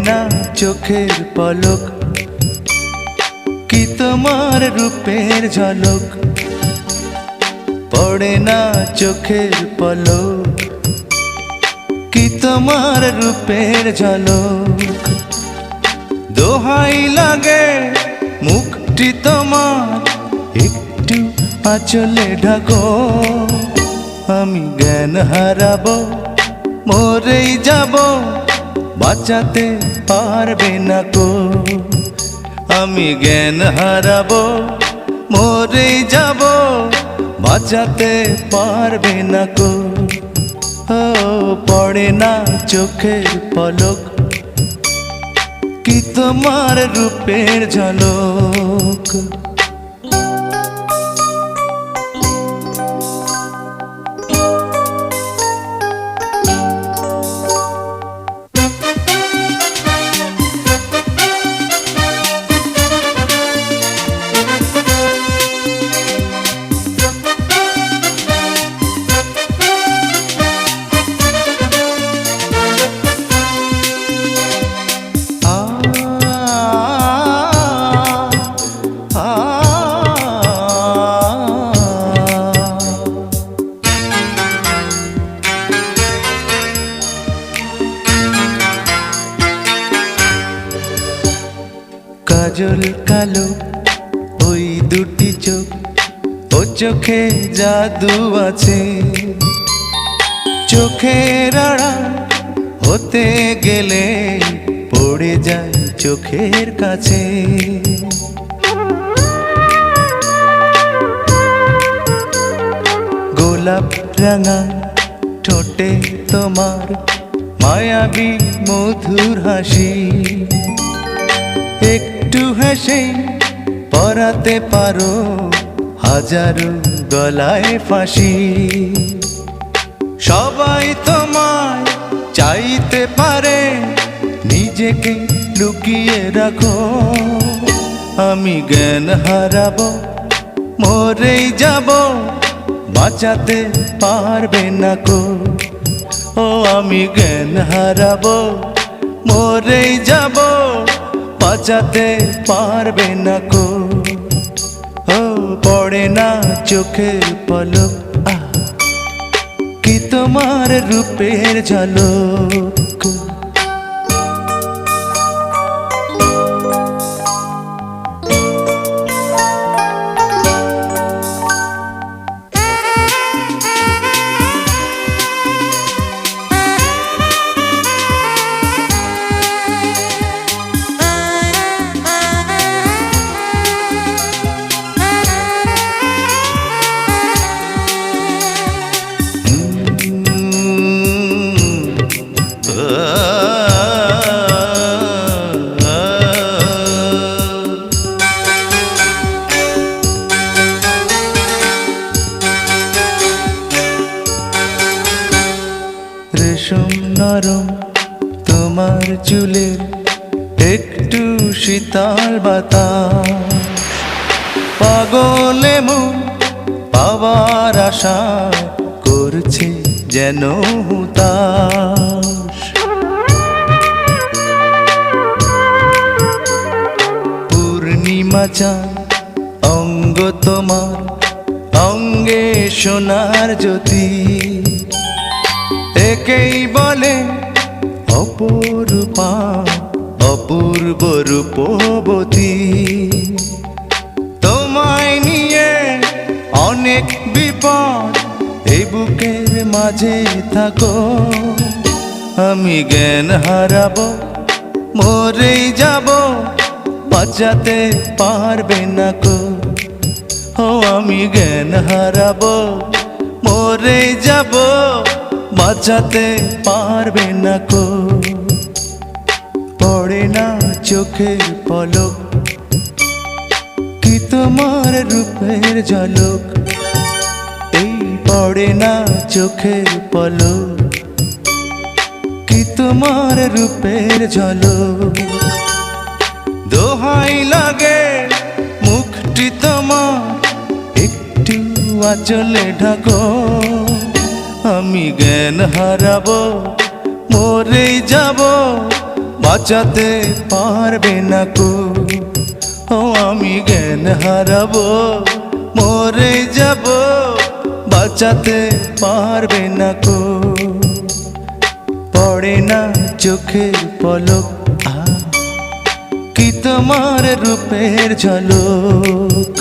না চোখের পলক, কি তোমার রূপের ঝলক। পড়ে না চোখের পলক, কি তোমার রূপের ঝলক। দোহাই লাগে মুখটি তোমার, একটু আঁচলে ঢাকো। আমি জ্ঞান হারাবো, মরেই যাব, বাঁচাতে পারবে না কো। আমি জ্ঞান হারাবো, মরেই যাব, বাঁচাতে পারবে না কো। ও পড়ে না চোখের পলক, কি তোমার রূপের ঝলক। কাজল কালো ওই দুটি চোখ, ও চোখে জাদু আছে। চোখের আড়াল হতে গেলে পড়ে যায় চোখের কাছে। গোলাপ রাঙা ঠোঁটে তোমার মায়াবী মধুর হাসি। একটু হেসে পরাতে পারো হাজারো গলায় ফাঁসি। সবাই তোমায় চাইতে পারে, নিজেকে লুকিয়ে রাখো। আমি জ্ঞান হারাবো, মরেই যাব, বাঁচাতে পারবে না কো। ও আমি জ্ঞান হারাবো, মরেই যাব, বাঁচাতে পারবে না কো। ও পড়ে না চোখের পলক, কি তোমার রূপের ঝলক। রেশম নরম তোমার চুলের, একটু শীতল বাতাস। পাগলে মন পাওয়ার আশা করছে যেন হুতাশ। পূর্ণিমা চাঁদ অঙ্গ তোমার, অঙ্গে সোনার জ্যোতি। একেই বলে অপরূপা, অপূর্ব রূপবতী। তোমায় নিয়ে অনেক বিপদ, এই বুকের মাঝে থাকো। আমি জ্ঞান হারাবো, মরেই যাব, বাঁচাতে পারবে না কো। ও আমি জ্ঞান হারাবো, মরেই যাব, বাঁচাতে পারবে না কো। পড়ে না চোখের পলক, কি তোমার রূপের ঝলক। এই পড়ে না চোখের পলক, কি তোমার রূপের ঝলক। দোহাই লাগে মুখটি তোমার, একটু আঁচলে ঢাকো। আমি জ্ঞান হারাবো, মরেই যাব, বাঁচাতে পারবে না কো। ও আমি জ্ঞান হারাবো, মরে যাব, বাঁচাতে পারবে না কো। পড়ে না চোখের পলক, কি তোমার রূপের ঝলক।